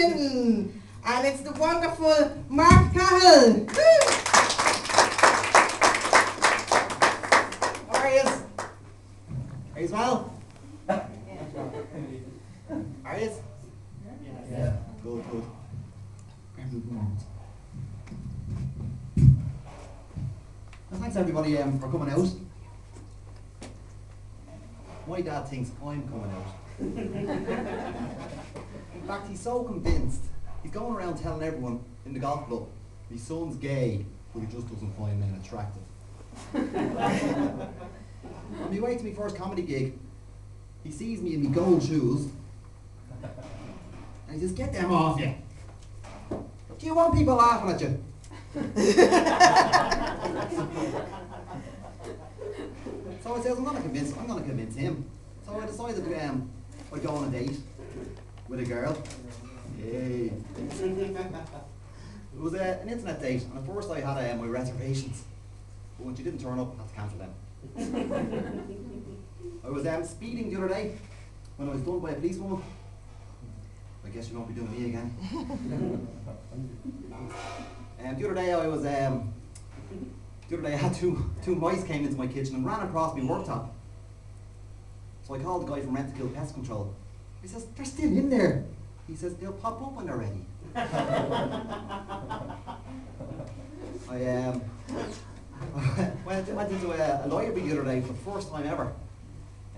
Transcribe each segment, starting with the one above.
Washington. And it's the wonderful Mark Cahill. How are you? Are you well? Are you? Yeah. Good, good. Well, thanks everybody for coming out. My dad thinks I'm coming out. In fact, he's so convinced, he's going around telling everyone in the golf club, his son's gay, but he just doesn't find men attractive. On my way to my first comedy gig, he sees me in my gold shoes, and he says, "Get them off you. Do you want people laughing at you?" So I says, I'm gonna convince him. So I decided to I'd go on a date with a girl. Yay. It was an internet date, and at first I had my reservations. But when she didn't turn up, I had to cancel them. I was speeding the other day when I was done by a policewoman. I guess you won't be doing me again. The other day I was the other day I had two mice came into my kitchen and ran across my worktop. So I called the guy from Rent to Kill Pest Control. He says, "They're still in there." He says, "They'll pop up when they're ready." I went into a library the other day for the first time ever.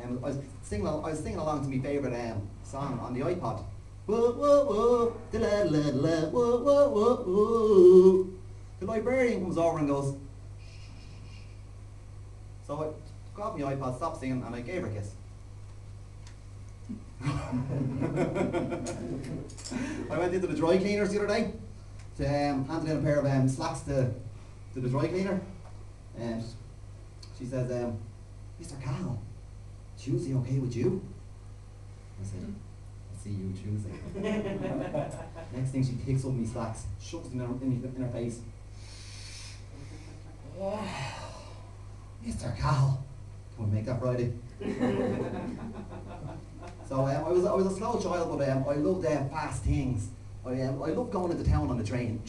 I was singing along to my favourite song on the iPod. Whoa, whoa, whoa, da la la la, whoa, whoa, whoa, whoa. The librarian comes over and goes, so I grabbed my iPod, stopped singing, and I gave her a kiss. I went into the dry cleaners the other day to hand in a pair of slacks to the dry cleaner, and she says, "Mr. Cal, Tuesday okay with you?" I said, "I'll see you Tuesday." Next thing, she picks up my slacks, shoves them in her face. "Oh, Mr. Cal, can we make that Friday?" So I was a slow child, but I loved fast things. I loved going into town on the train.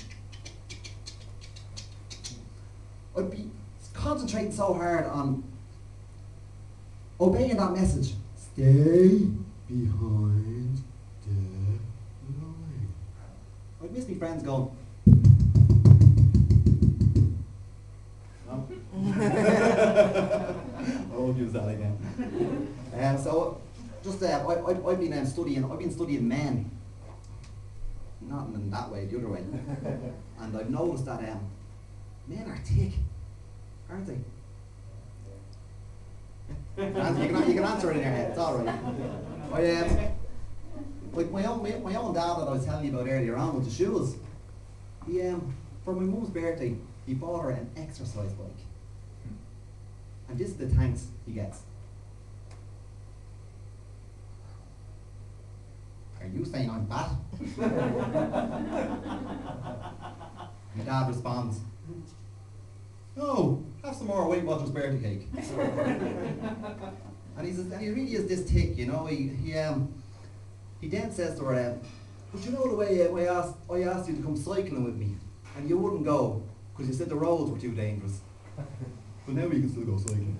I'd be concentrating so hard on obeying that message. Stay behind the line. I'd miss my friends going, no? I won't use that again. So just I've been studying men. Not in that way, the other way. And I've noticed that men are thick, aren't they? You can answer it in your head, it's alright. Like my own dad that I was telling you about earlier on with the shoes, he for my mum's birthday, he bought her an exercise bike. And this is the thanks he gets. "Are you saying I'm fat?" My dad responds, "No, have some more Weight Watchers birthday cake." And he really is this thick, you know. He then says to her, "But you know the way I asked you to come cycling with me, and you wouldn't go because you said the roads were too dangerous. But now you can still go cycling."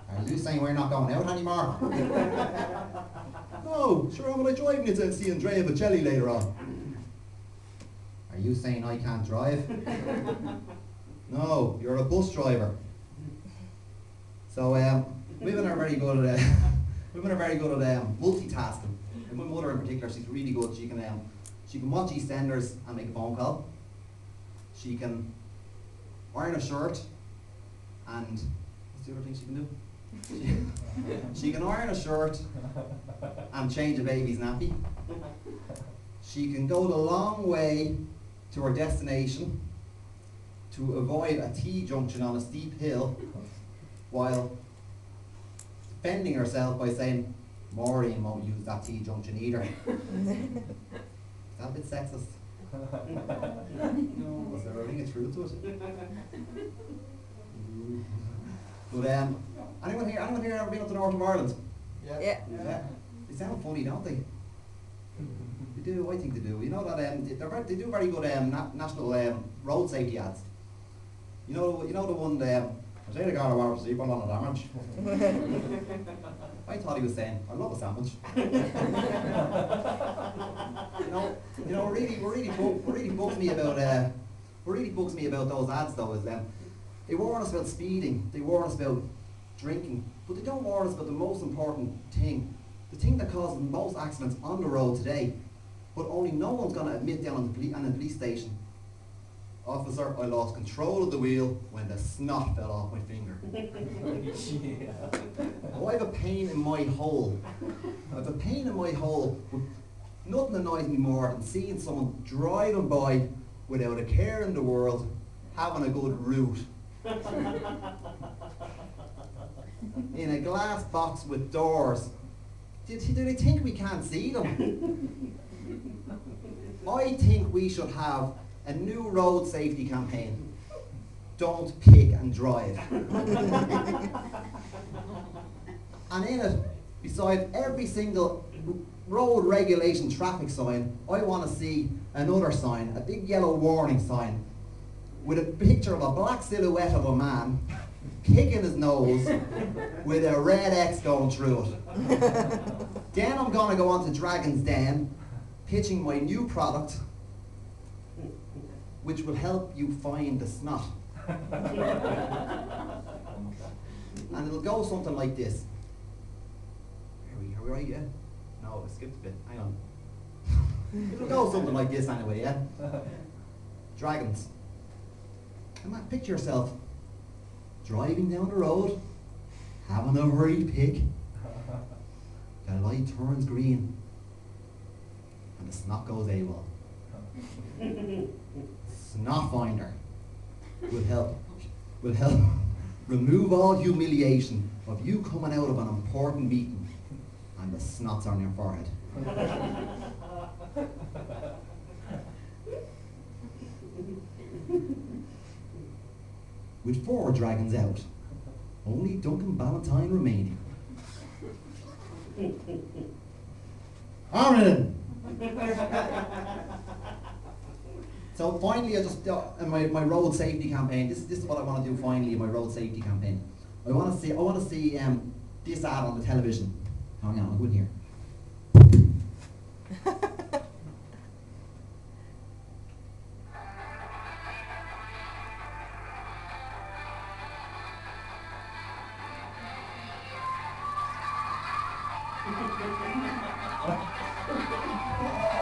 "Are you saying we're not going out anymore?" "No, sure, I'm driving you to see Andrea Bocelli later on." "Are you saying I can't drive?" "No, you're a bus driver." So women are very good at multitasking. And my mother in particular, she's really good. She can watch EastEnders and make a phone call. She can iron a shirt, and what's the other thing she can do? She can iron a shirt and change a baby's nappy. She can go the long way to her destination to avoid a T-junction on a steep hill while defending herself by saying, "Maureen won't use that T-junction either." Is that a bit sexist? No, was there a ring of truth to it? But anyone here ever been up to the north of Ireland? Yeah. Yeah. They sound funny, don't they? They do, I think they do. You know that they do very good national road safety ads. You know the one I say the guy who sleep on the damage. I thought he was saying, I love a sandwich. What really bugs me about those ads though is they warn us about speeding, they warn us about drinking, but they don't warn us about the most important thing, the thing that causes most accidents on the road today, but only no one's going to admit down in the police station. Officer, I lost control of the wheel when the snot fell off my finger. Oh, I have a pain in my hole. Nothing annoys me more than seeing someone driving by without a care in the world, having a good route. In a glass box with doors. Do they think we can't see them? I think we should have a new road safety campaign. Don't pick and drive. And in it, beside every single road regulation traffic sign, I want to see another sign, a big yellow warning sign, with a picture of a black silhouette of a man kicking his nose with a red X going through it. Then I'm going to go on to Dragon's Den, pitching my new product, which will help you find the snot. And it'll go something like this. Are we right, yeah? No, I skipped a bit, hang on. It'll go something like this anyway, yeah? Dragons. Come on, picture yourself driving down the road, having a hurried pick. The light turns green, and the snot goes AWOL. Snot finder will help remove all humiliation of you coming out of an important meeting and the snot's on your forehead. With 4 dragons out, only Duncan Ballantyne remaining. Aaron! So finally, I just in my road safety campaign. This is what I want to do finally in my road safety campaign. I want to see this ad on the television. Hang on, I'll go in here.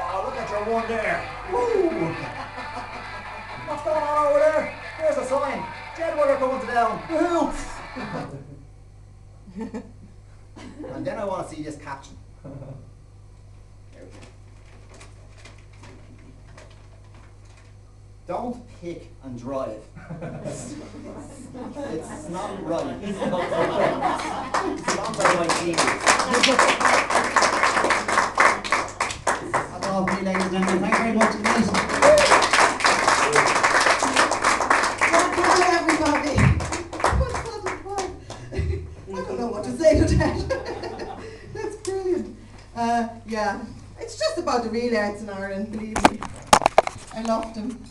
Oh, look at your one there. Woo. What's going on over there? There's a sign. Jedward coming to down. Woohoo! And then I want to see this caption. Don't pick and drive. It's not right. It's not right, genius. That's all for me, ladies and gentlemen. Thank you very much. Everybody. I don't know what to say to that. That's brilliant. Yeah, it's just about the real arts in Ireland, believe me. I loved him.